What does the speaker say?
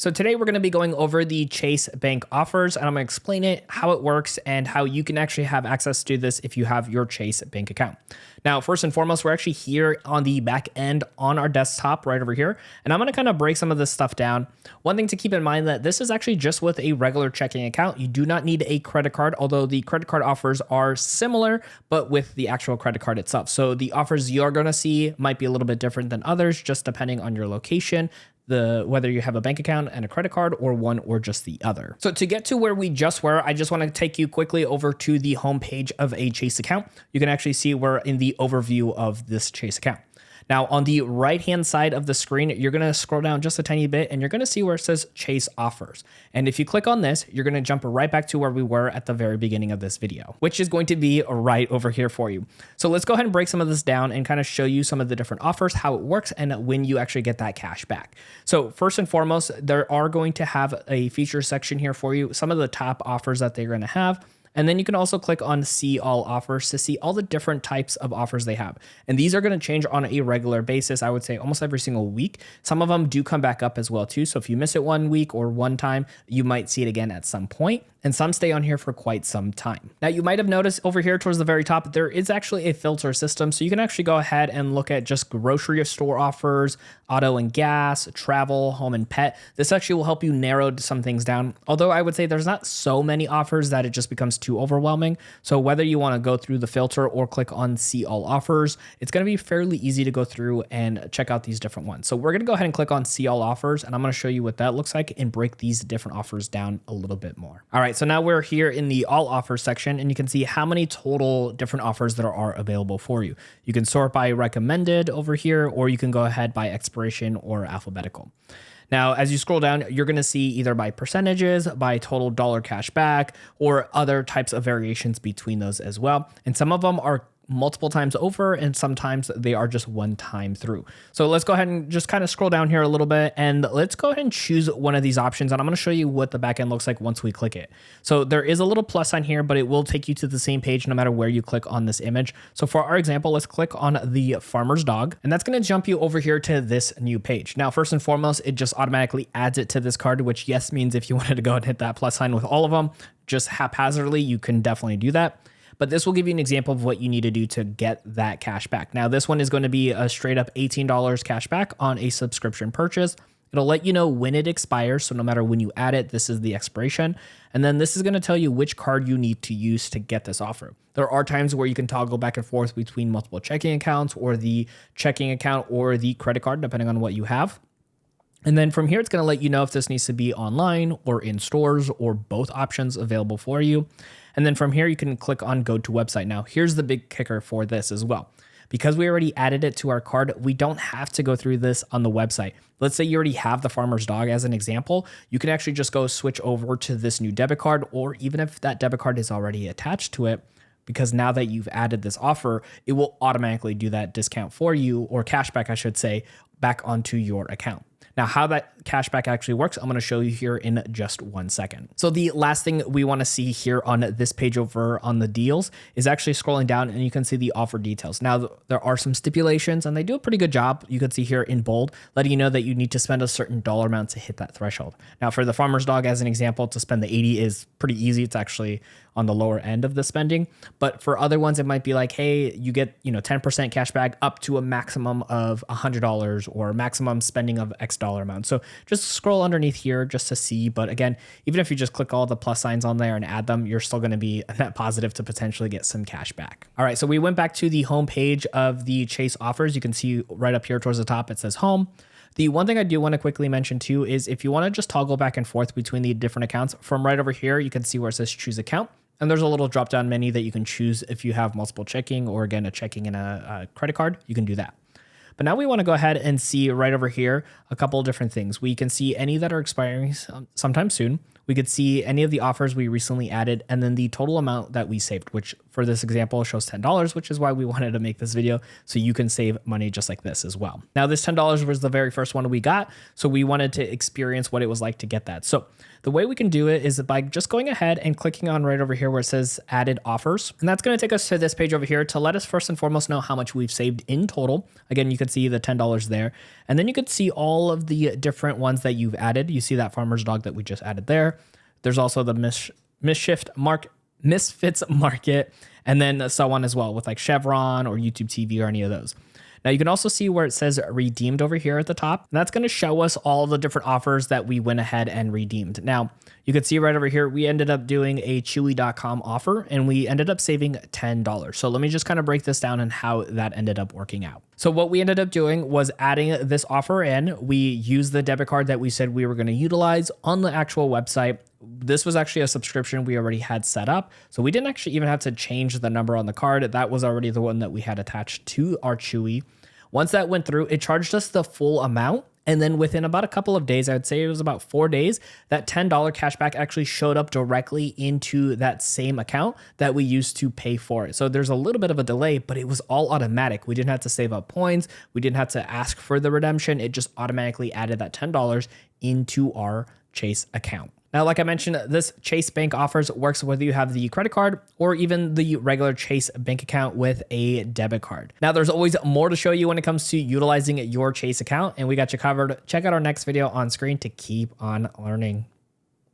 So today we're going to be going over the Chase Bank offers, and I'm going to explain it, how it works, and how you can actually have access to this if you have your Chase Bank account. Now, first and foremost, we're actually here on the back end on our desktop right over here, and I'm going to kind of break some of this stuff down. One thing to keep in mind that this is actually just with a regular checking account. You do not need a credit card, although the credit card offers are similar, but with the actual credit card itself. So the offers you're going to see might be a little bit different than others, just depending on your location, whether you have a bank account and a credit card or one or just the other. So to get to where we just were, I just want to take you quickly over to the homepage of a Chase account. You can actually see we're in the overview of this Chase account. Now, on the right-hand side of the screen, you're going to scroll down just a tiny bit and you're going to see where it says Chase Offers. And if you click on this, you're going to jump right back to where we were at the very beginning of this video, which is going to be right over here for you. So let's go ahead and break some of this down and kind of show you some of the different offers, how it works, and when you actually get that cash back. So first and foremost, there are going to have a feature section here for you, some of the top offers that they're going to have. And then you can also click on see all offers to see all the different types of offers they have. And these are going to change on a regular basis. I would say almost every single week. Some of them do come back up as well too. So if you miss it one week or one time, you might see it again at some point. And some stay on here for quite some time. Now, you might have noticed over here towards the very top, there is actually a filter system. So you can actually go ahead and look at just grocery store offers, auto and gas, travel, home and pet. This actually will help you narrow some things down. Although I would say there's not so many offers that it just becomes too overwhelming. So whether you want to go through the filter or click on see all offers, it's going to be fairly easy to go through and check out these different ones. So we're going to go ahead and click on see all offers, and I'm going to show you what that looks like and break these different offers down a little bit more. All right. So now we're here in the all offers section, and you can see how many total different offers that are available for you. You can sort by recommended over here, or you can go ahead by expiration or alphabetical. Now, as you scroll down, you're going to see either by percentages, by total dollar cash back, or other types of variations between those as well. And some of them are multiple times over, and sometimes they are just one time through. So let's go ahead and just kind of scroll down here a little bit, and let's go ahead and choose one of these options. And I'm going to show you what the backend looks like once we click it. So there is a little plus sign here, but it will take you to the same page no matter where you click on this image. So for our example, let's click on the farmer's dog, and that's going to jump you over here to this new page. Now, first and foremost, it just automatically adds it to this card, which yes means if you wanted to go and hit that plus sign with all of them, just haphazardly, you can definitely do that. But this will give you an example of what you need to do to get that cash back. Now, this one is going to be a straight up $18 cash back on a subscription purchase. It'll let you know when it expires. So no matter when you add it, this is the expiration. And then this is going to tell you which card you need to use to get this offer. There are times where you can toggle back and forth between multiple checking accounts or the checking account or the credit card, depending on what you have. And then from here, it's going to let you know if this needs to be online or in stores or both options available for you. And then from here, you can click on go to website. Now, here's the big kicker for this as well. Because we already added it to our card, we don't have to go through this on the website. Let's say you already have the farmer's dog as an example. You can actually just go switch over to this new debit card, or even if that debit card is already attached to it, because now that you've added this offer, it will automatically do that discount for you, or cashback, I should say, back onto your account. Now, how that cashback actually works, I'm going to show you here in just 1 second. So the last thing we want to see here on this page over on the deals is actually scrolling down, and you can see the offer details. Now, there are some stipulations, and they do a pretty good job. You can see here in bold, letting you know that you need to spend a certain dollar amount to hit that threshold. Now, for the farmer's dog, as an example, to spend the 80 is pretty easy. It's actually on the lower end of the spending. But for other ones, it might be like, hey, you get 10% cash back up to a maximum of $100 or maximum spending of X dollar amount. So just scroll underneath here just to see. But again, even if you just click all the plus signs on there and add them, you're still going to be a net positive to potentially get some cash back. All right, so we went back to the home page of the Chase offers. You can see right up here towards the top, it says home. The one thing I do want to quickly mention too is if you want to just toggle back and forth between the different accounts, from right over here, you can see where it says choose account. And there's a little drop down menu that you can choose if you have multiple checking, or again, a checking and a credit card, you can do that. But now we want to go ahead and see right over here a couple of different things. We can see any that are expiring sometime soon. we could see any of the offers we recently added and then the total amount that we saved, which for this example shows $10, which is why we wanted to make this video so you can save money just like this as well. Now this $10 was the very first one we got, so we wanted to experience what it was like to get that. So the way we can do it is by just going ahead and clicking on right over here where it says added offers. And that's going to take us to this page over here to let us first and foremost know how much we've saved in total. Again, you can see the $10 there. And then you could see all of the different ones that you've added. You see that farmer's dog that we just added there. There's also the Misfits Market, and then so on as well with like Chevron or YouTube TV or any of those. Now you can also see where it says redeemed over here at the top. And that's going to show us all the different offers that we went ahead and redeemed. Now you can see right over here, we ended up doing a Chewy.com offer and we ended up saving $10. So let me just kind of break this down and how that ended up working out. So what we ended up doing was adding this offer in. We used the debit card that we said we were going to utilize on the actual website. This was actually a subscription we already had set up. So we didn't actually even have to change the number on the card. That was already the one that we had attached to our Chewy. Once that went through, it charged us the full amount. And then within about a couple of days, I would say it was about 4 days, that $10 cashback actually showed up directly into that same account that we used to pay for it. So there's a little bit of a delay, but it was all automatic. We didn't have to save up points. We didn't have to ask for the redemption. It just automatically added that $10 into our Chase account. Now, like I mentioned, this Chase Bank offers works whether you have the credit card or even the regular Chase bank account with a debit card. Now, there's always more to show you when it comes to utilizing your Chase account, and we got you covered. Check out our next video on screen to keep on learning.